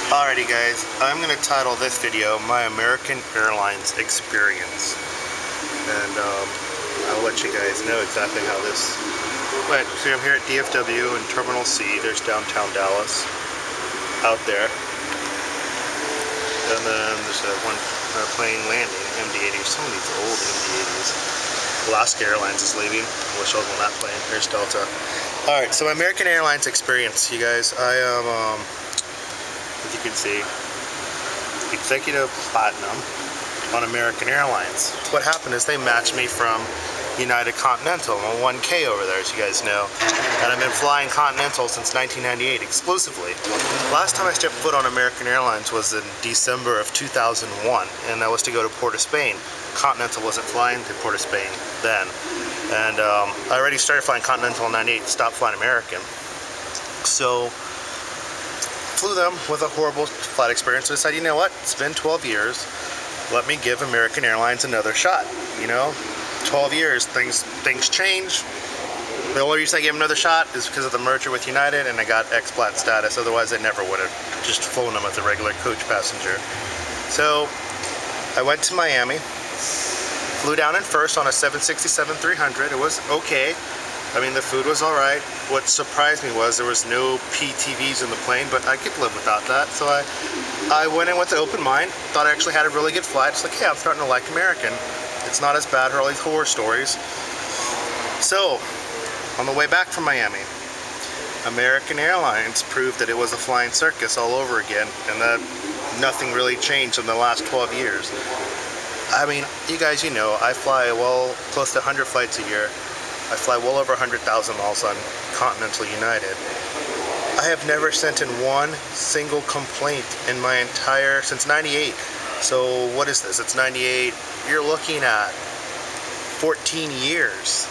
Alrighty guys, I'm going to title this video My American Airlines Experience. And I'll let you guys know exactly how this went. So I'm here at DFW in Terminal C. There's downtown Dallas out there. And then there's one plane landing, MD-80. Some of these old MD-80s. Alaska Airlines is leaving. I wish I was on that plane. There's Delta. Alright, so American Airlines Experience, you guys. I am, as you can see, Executive Platinum on American Airlines. What happened is they matched me from United Continental. I'm a 1K over there, as you guys know. And I've been flying Continental since 1998 exclusively. Last time I stepped foot on American Airlines was in December of 2001, and that was to go to Port of Spain. Continental wasn't flying to Port of Spain then. And I already started flying Continental in 98, stopped flying American. So, flew them with a horrible flight experience. So I decided, you know what, it's been 12 years. Let me give American Airlines another shot. You know, 12 years, things change. The only reason I gave them another shot is because of the merger with United, and I got ex-plat status. Otherwise, I never would have just flown them as a regular coach passenger. So, I went to Miami, flew down in First on a 767-300. It was okay. I mean, the food was alright. What surprised me was there was no PTVs in the plane, but I could live without that. So I went in with an open mind, thought I actually had a really good flight. It's like, hey, I'm starting to like American. It's not as bad for all these horror stories. So, on the way back from Miami, American Airlines proved that it was a flying circus all over again, and that nothing really changed in the last 12 years. I mean, you guys, you know, I fly well close to 100 flights a year. I fly well over 100,000 miles on Continental United. I have never sent in one single complaint in my entire, since 98. So what is this? It's 98. You're looking at 14 years.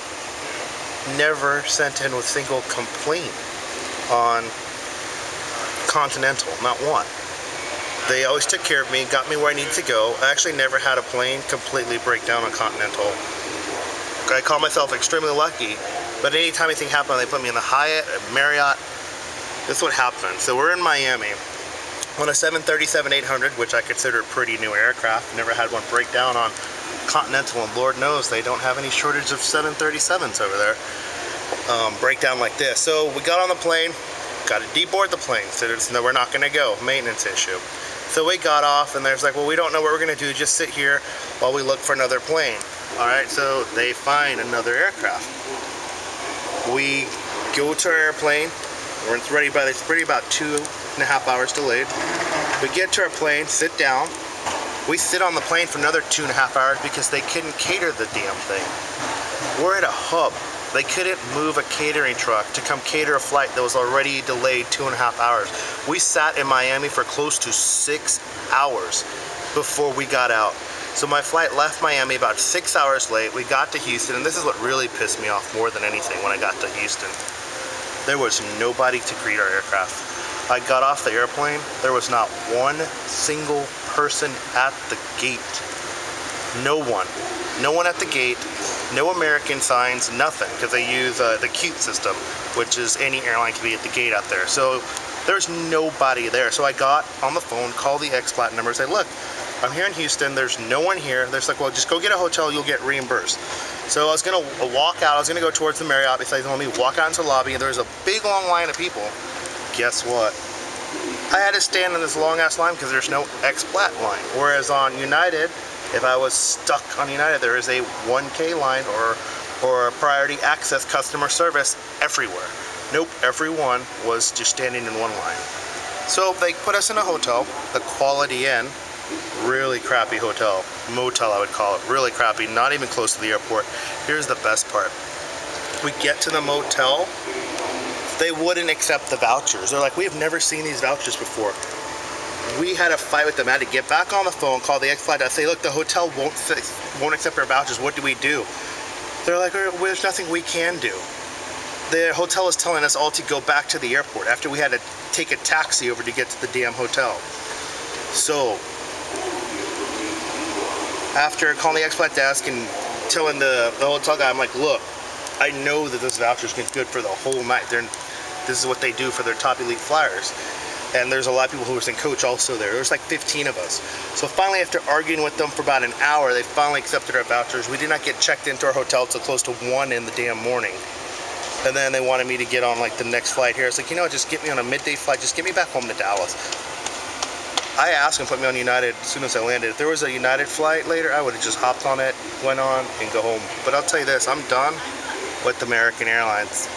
Never sent in a single complaint on Continental, not one. They always took care of me, got me where I needed to go. I actually never had a plane completely break down on Continental. I call myself extremely lucky, but anytime anything happened, they put me in the Hyatt, Marriott. This is what happened. So we're in Miami on a 737-800, which I consider a pretty new aircraft. Never had one break down on Continental, and Lord knows they don't have any shortage of 737s over there. Breakdown like this. So we got on the plane, got to deboard the plane. So no, we're not going to go. Maintenance issue. So we got off, and there's like, well, we don't know what we're going to do. Just sit here while we look for another plane. Alright, so they find another aircraft. We go to our airplane. It's ready by it's pretty about 2.5 hours delayed. We get to our plane, sit down. We sit on the plane for another 2.5 hours because they couldn't cater the damn thing. We're at a hub. They couldn't move a catering truck to come cater a flight that was already delayed 2.5 hours. We sat in Miami for close to 6 hours before we got out. So my flight left Miami about 6 hours late. We got to Houston, and this is what really pissed me off more than anything when I got to Houston. There was nobody to greet our aircraft. I got off the airplane. There was not one single person at the gate. No one. No one at the gate. No American signs, nothing, because they use the CUTE system, which is any airline can be at the gate out there. So there's nobody there. So I got on the phone, called the ex-plat number, and say, look, I'm here in Houston, there's no one here. They're like, well, just go get a hotel, you'll get reimbursed. So I was gonna walk out, I was gonna go towards the Marriott. They told me walk out into the lobby, and there's a big long line of people. Guess what? I had to stand in this long ass line because there's no ex-plat line. Whereas on United, if I was stuck on United, there is a 1K line or a priority access customer service everywhere. Nope, everyone was just standing in one line. So they put us in a hotel, the Quality Inn. Really crappy hotel, motel I would call it, really crappy, not even close to the airport. Here's the best part. We get to the motel, they wouldn't accept the vouchers. They're like, we have never seen these vouchers before. We had a fight with them. I had to get back on the phone, call the ex-flight, I say, look, the hotel won't accept our vouchers, what do we do? They're like, well, there's nothing we can do. The hotel is telling us all to go back to the airport after we had to take a taxi over to get to the damn hotel. So, after calling the ex-plat desk and telling the hotel guy, I'm like, look, I know that this voucher is good for the whole night. This is what they do for their top elite flyers. And there's a lot of people who was in coach also there. There was like 15 of us. So finally, after arguing with them for about an hour, they finally accepted our vouchers. We did not get checked into our hotel until close to 1 in the damn morning. And then they wanted me to get on like the next flight here. I was like, you know, just get me on a midday flight. Just get me back home to Dallas. I asked them to put me on United as soon as I landed. If there was a United flight later, I would have just hopped on it, went on, and go home. But I'll tell you this, I'm done with American Airlines.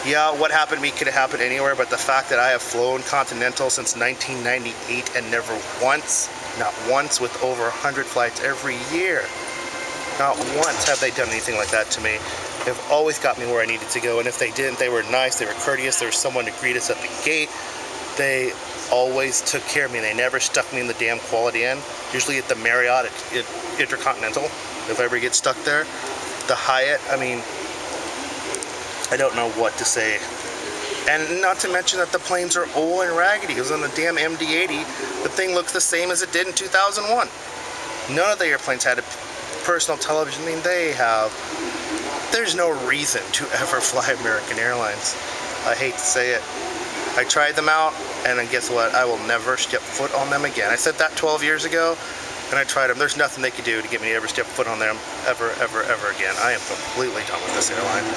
Yeah, what happened to me could have happened anywhere, but the fact that I have flown Continental since 1998 and never once, not once, with over 100 flights every year, not once have they done anything like that to me. They've always got me where I needed to go, and if they didn't, they were nice, they were courteous, there was someone to greet us at the gate. They always took care of me. They never stuck me in the damn Quality Inn. Usually at the Marriott at Intercontinental, if I ever get stuck there. The Hyatt, I mean, I don't know what to say. And not to mention that the planes are old and raggedy. It was on the damn MD-80. The thing looks the same as it did in 2001. None of the airplanes had a personal television. I mean, they have. There's no reason to ever fly American Airlines. I hate to say it. I tried them out, and then guess what? I will never step foot on them again. I said that 12 years ago, and I tried them. There's nothing they could do to get me to ever step foot on them ever again. I am completely done with this airline.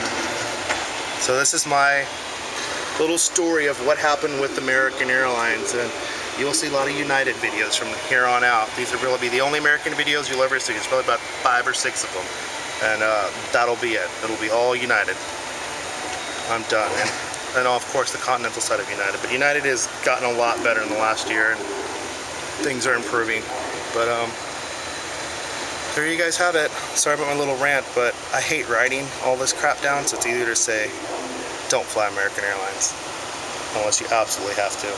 So this is my little story of what happened with American Airlines, and you'll see a lot of United videos from here on out. These will really be the only American videos you'll ever see. There's probably about 5 or 6 of them, and that'll be it. It'll be all United. I'm done. And of course the Continental side of United, but United has gotten a lot better in the last year, and things are improving. But there you guys have it. Sorry about my little rant, but I hate writing all this crap down, so it's easier to say don't fly American Airlines unless you absolutely have to.